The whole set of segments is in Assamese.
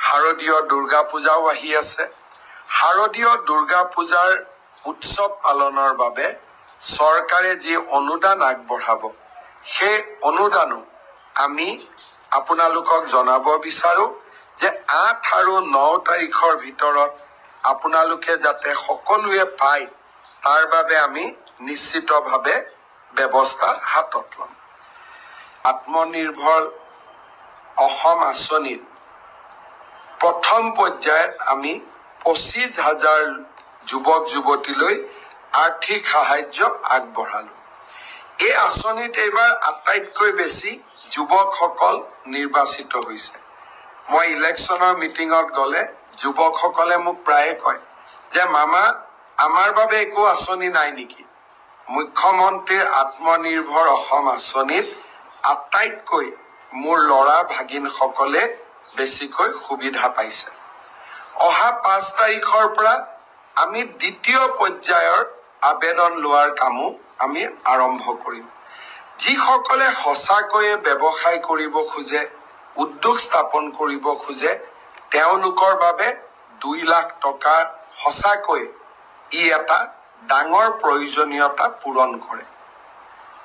শাৰদীয় দুৰ্গা পূজাও আহি আছে। শাৰদীয় দুৰ্গা পূজাৰ উৎসৱ পালনৰ বাবে চৰকাৰে যি অনুদান আগবঢ়াব, সেই অনুদানো আমি আপোনালোকক জনাব বিচাৰো যে 8 আৰু 9 তাৰিখৰ ভিতৰত আপোনালোকে যাতে সকলোৱে পায়, তাৰ বাবে আমি নিশ্চিতভাৱে ব্যৱস্থা হাতত ল'ম। আত্মনিৰ্ভৰ অসম আঁচনিৰ প্ৰথম পৰ্যায়ত আমি 25,000 যুৱক যুৱতীলৈ আৰ্থিক সাহায্য আগবঢ়ালো। এই আঁচনিত এইবাৰ আটাইতকৈ বেছি যুৱকসকল নিৰ্বাচিত হৈছে। মই ইলেকশ্যনৰ মিটিঙত গ'লে যুৱকসকলে মোক প্ৰায়ে কয় যে মামা, আমাৰ বাবে একো আঁচনি নাই নেকি? মুখ্যমন্ত্ৰীৰ আত্মনিৰ্ভৰ অসম আঁচনিত আটাইতকৈ মোৰ ল'ৰা ভাগিনসকলে বেছিকৈ সুবিধা পাইছে। অহা 5 তাৰিখৰ পৰা আমি দ্বিতীয় পৰ্যায়ৰ আবেদন লোৱাৰ কামো আমি আৰম্ভ কৰিম। যিসকলে সঁচাকৈয়ে ব্যৱসায় কৰিব খোজে, উদ্যোগ স্থাপন কৰিব খোজে, তেওঁলোকৰ বাবে 2 লাখ টকা সঁচাকৈ ই এটা ডাঙৰ প্ৰয়োজনীয়তা পূৰণ কৰে।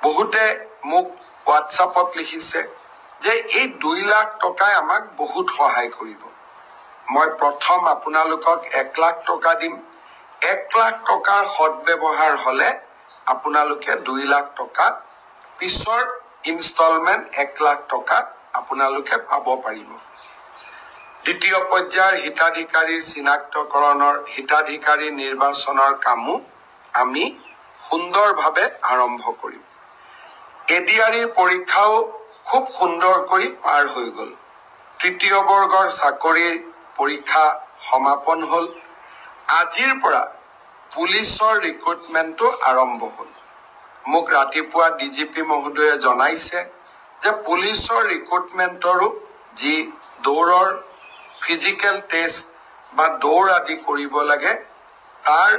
বহুতে মোক হোৱাটছআপত লিখিছে যে এই 2 লাখ টকাই আমাক বহুত সহায় কৰিব। মই প্ৰথম আপোনালোকক 1 লাখ টকা দিম। 1 লাখ টকাৰ সদব্যৱহাৰ হ'লে আপোনালোকে 2 লাখ টকা, পিছৰ ইনষ্টলমেণ্ট 1 লাখ টকা আপোনালোকে পাব পাৰিব। দ্বিতীয় পৰ্যায়ৰ হিতাধিকাৰীৰ চিনাক্তকৰণৰ হিতাধিকাৰী নিৰ্বাচনৰ কামো আমি সুন্দৰভাৱে আৰম্ভ কৰিম। এডিআৰিৰ পৰীক্ষাও খুব সুন্দৰকৈ পাৰ হৈ গ'ল। তৃতীয় বৰ্গৰ চাকৰিৰ পৰীক্ষা সমাপন হ'ল। আজিৰ পৰা পুলিচৰ ৰিক্ৰুটমেণ্টটো আৰম্ভ হ'ল। মোক ৰাতিপুৱা ডিজিপি মহোদয়ে জনাইছে যে পুলিচৰ ৰিক্ৰুটমেণ্টৰো যি দৌৰৰ ফিজিকেল টেষ্ট বা দৌৰ আদি কৰিব লাগে, তাৰ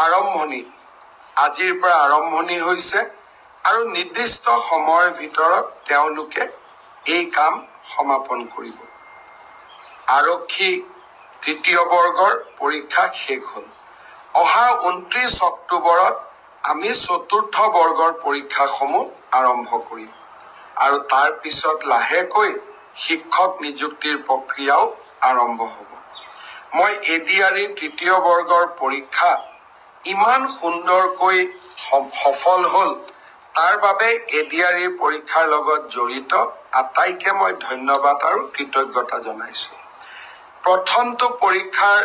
আৰম্ভণি আজিৰ পৰা আৰম্ভণি হৈছে আৰু নিৰ্দিষ্ট সময়ৰ ভিতৰত তেওঁলোকে এই কাম সমাপন কৰিব। আৰক্ষী তৃতীয় বৰ্গৰ পৰীক্ষা শেষ হ'ল। অহা 29 অক্টোবৰত আমি চতুৰ্থ বৰ্গৰ পৰীক্ষাসমূহ আৰম্ভ কৰিম আৰু তাৰ পিছত লাহেকৈ শিক্ষক নিযুক্তিৰ প্ৰক্ৰিয়াও আৰম্ভ হ'ব। মই এডিআৰিৰ তৃতীয় বৰ্গৰ পৰীক্ষা ইমান সুন্দৰকৈ সফল হ'ল, তাৰ বাবে এডিআৰিৰ পৰীক্ষাৰ লগত জড়িত আটাইকে মই ধন্যবাদ আৰু কৃতজ্ঞতা জনাইছোঁ। প্ৰথমটো পৰীক্ষাৰ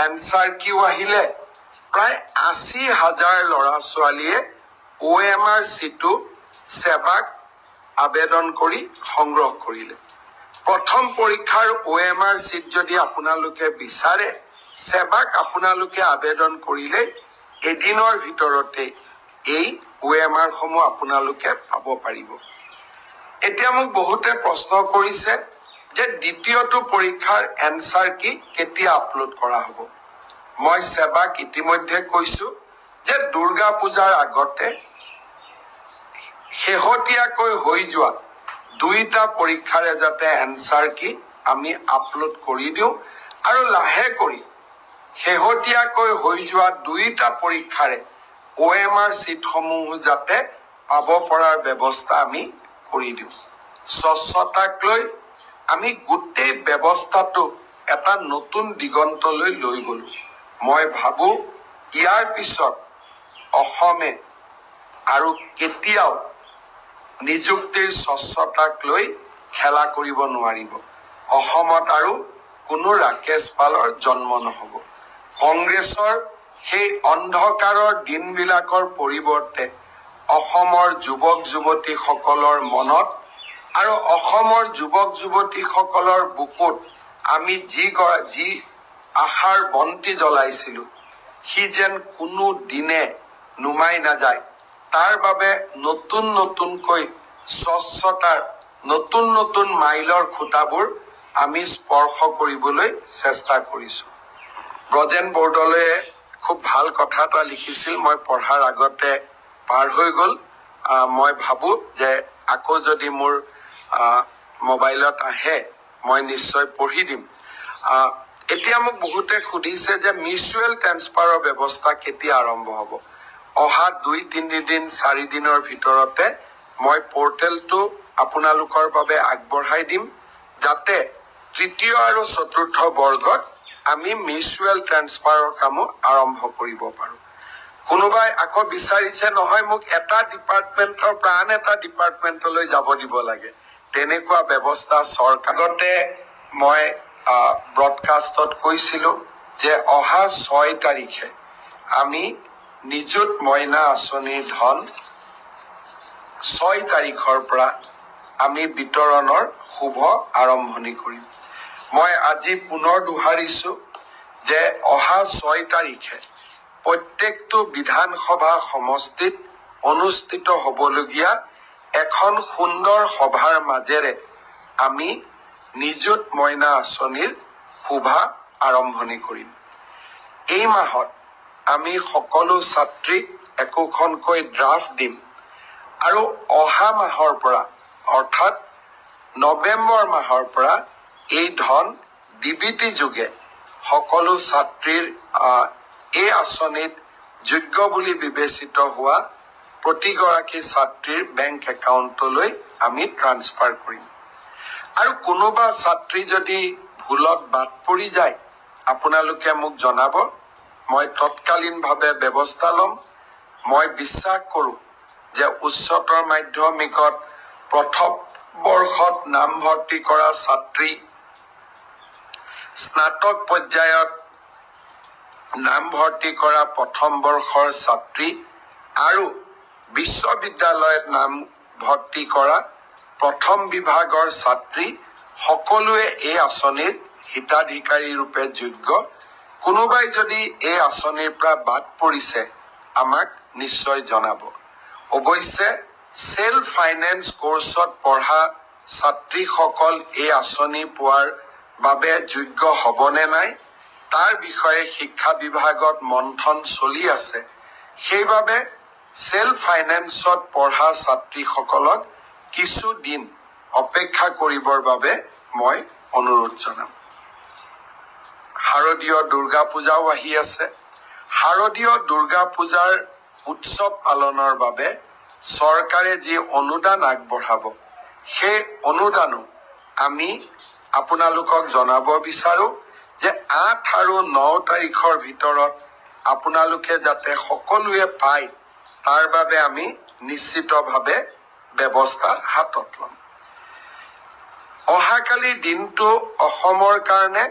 এনচাৰ কিউ আহিলে প্ৰায় 80,000 ল'ৰা ছোৱালীয়ে OMR চিটটো সেৱাক আবেদন কৰি সংগ্ৰহ কৰিলে। প্ৰথম পৰীক্ষাৰ OMR চিট যদি আপোনালোকে বিচাৰে, সেৱাক আপোনালোকে আবেদন কৰিলে এদিনৰ ভিতৰতে এই OMR সমূহ আপোনালোকে পাব পাৰিব। এতিয়া মোক বহুতে প্ৰশ্ন কৰিছে যে দ্বিতীয়টো পৰীক্ষাৰ এনচাৰ কি কেতিয়া আপলোড কৰা হ'ব? মই সেৱাক ইতিমধ্যে কৈছো যে দুৰ্গা পূজাৰ আগতে শেহতীয়াকৈ হৈ যোৱা 2টা পৰীক্ষাৰে যাতে এনচাৰ কি আমি আপলোড কৰি দিওঁ আৰু লাহে কৰি শেহতীয়াকৈ হৈ যোৱা 2টা পৰীক্ষাৰে OMR চিটসমূহ যাতে পাব পৰাৰ ব্যৱস্থা আমি কৰি দিওঁ। স্বচ্ছতাক লৈ আমি গোটেই ব্যৱস্থাটো এটা নতুন দিগন্তলৈ লৈ গ'লো। মই ভাবো ইয়াৰ পিছত অসমে আৰু কেতিয়াও নিযুক্তিৰ স্বচ্ছতাক লৈ খেলা কৰিব নোৱাৰিব। অসমত আৰু কোনো ৰাকেশ পালৰ জন্ম নহ'ব। কংগ্ৰেছৰ সেই অন্ধকাৰৰ দিনবিলাকৰ পৰিৱৰ্তে অসমৰ যুৱক যুৱতীসকলৰ মনত আৰু অসমৰ যুৱক যুৱতীসকলৰ বুকুত আমি যি আশাৰ বন্তি জ্বলাইছিলোঁ, সি যেন কোনো দিনে নুমাই নাযায়, তাৰ বাবে নতুন নতুনকৈ স্বচ্ছতাৰ নতুন নতুন মাইলৰ খুঁটাবোৰ আমি স্পৰ্শ কৰিবলৈ চেষ্টা কৰিছোঁ। ব্ৰজেন বৰদলৈয়ে খুব ভাল কথা এটা লিখিছিল, মই পঢ়াৰ আগতে পাৰ হৈ গ'ল। মই ভাবোঁ যে আকৌ যদি মোৰ মোবাইলত আহে মই নিশ্চয় পঢ়ি দিম। এতিয়া মোক বহুতে সুধিছে যে মিউচুৱেল ট্ৰেন্সফাৰৰ ব্যৱস্থা কেতিয়া আৰম্ভ হ'ব। অহা 2-3 দিন 4 দিনৰ ভিতৰতে মই পৰ্টেলটো আপোনালোকৰ বাবে আগবঢ়াই দিম, যাতে তৃতীয় আৰু চতুৰ্থ বৰ্গত আমি মিউচুৱেল ট্ৰেন্সফাৰৰ কামো আৰম্ভ কৰিব পাৰোঁ। কোনোবাই আকৌ বিচাৰিছে নহয় মোক এটা ডিপাৰ্টমেণ্টৰ পৰা আন এটা ডিপাৰ্টমেণ্টলৈ যাব দিব লাগে। তেনেকুৱা ব্যৱস্থা চৰকাৰতে মই ব্ৰডকাষ্টত কৈছিলোঁ যে অহা 6 তাৰিখে আমি নিযুত মইনা আঁচনিৰ ধন 6 তাৰিখৰ পৰা আমি বিতৰণৰ শুভ আৰম্ভণি কৰিম। মই আজি পুনৰ দোহাৰিছোঁ যে অহা 6 তাৰিখে প্ৰত্যেকটো বিধানসভা সমষ্টিত অনুষ্ঠিত হ'বলগীয়া এখন সুন্দৰ সভাৰ মাজেৰে আমি নিযুত মইনা আঁচনিৰ শুভা আৰম্ভণি কৰিম। এই মাহত আমি সকলো ছাত্ৰীক একোখনকৈ ড্ৰাফ্ট দিম আৰু অহা মাহৰ পৰা অৰ্থাৎ নৱেম্বৰ মাহৰ পৰা এই ধন ডিবিটি যোগে সকলো ছাত্ৰীৰ এই আঁচনিত যোগ্য বুলি বিবেচিত হোৱা প্ৰতিগৰাকী ছাত্ৰীৰ বেংক একাউণ্টলৈ আমি ট্ৰান্সফাৰ কৰিম। আৰু কোনোবা ছাত্ৰী যদি ভুলত বাদ পৰি যায় আপোনালোকে মোক জনাব, মই তৎকালীনভাৱে ব্যৱস্থা ল'ম। মই বিশ্বাস কৰোঁ যে উচ্চতৰ মাধ্যমিকত প্ৰথম বৰ্ষত নামভৰ্তি কৰা ছাত্ৰী, স্নাতক পৰ্যায়ত নামভৰ্তি কৰা প্ৰথম বৰ্ষৰ ছাত্ৰী আৰু বিশ্ববিদ্যালয়ত নামভৰ্তি কৰা প্ৰথম বিভাগৰ ছাত্ৰী সকলোৱে এই আঁচনিৰ হিতাধিকাৰী ৰূপে যোগ্য। কোনোবাই যদি এই আঁচনিৰ পৰা বাদ পৰিছে আমাক নিশ্চয় জনাব। অৱশ্যে সেল্ফ ফাইনেন্স কোৰ্চত পঢ়া ছাত্ৰীসকল এই আঁচনি পোৱাৰ বাবে যোগ্য হ'বনে নাই তাৰ বিষয়ে শিক্ষা বিভাগত মন্থন চলি আছে। সেইবাবে সেল্ফ ফাইনেন্সত পঢ়া ছাত্ৰীসকলক কিছু দিন অপেক্ষা কৰিবৰ বাবে মই অনুৰোধ জনাম। শাৰদীয় দুৰ্গা পূজাও আহি আছে। শাৰদীয় দুৰ্গা পূজাৰ উৎসৱ পালনৰ বাবে চৰকাৰে যি অনুদান আগবঢ়াব সেই অনুদানো আমি আপোনালোকক জনাব বিচাৰোঁ যে 8 আৰু 9 তাৰিখৰ ভিতৰত আপোনালোকে যাতে সকলোৱে পায় তাৰ বাবে আমি নিশ্চিতভাৱে ব্যৱস্থা হাতত ল'ম। অহাকালি দিনটো অসমৰ কাৰণে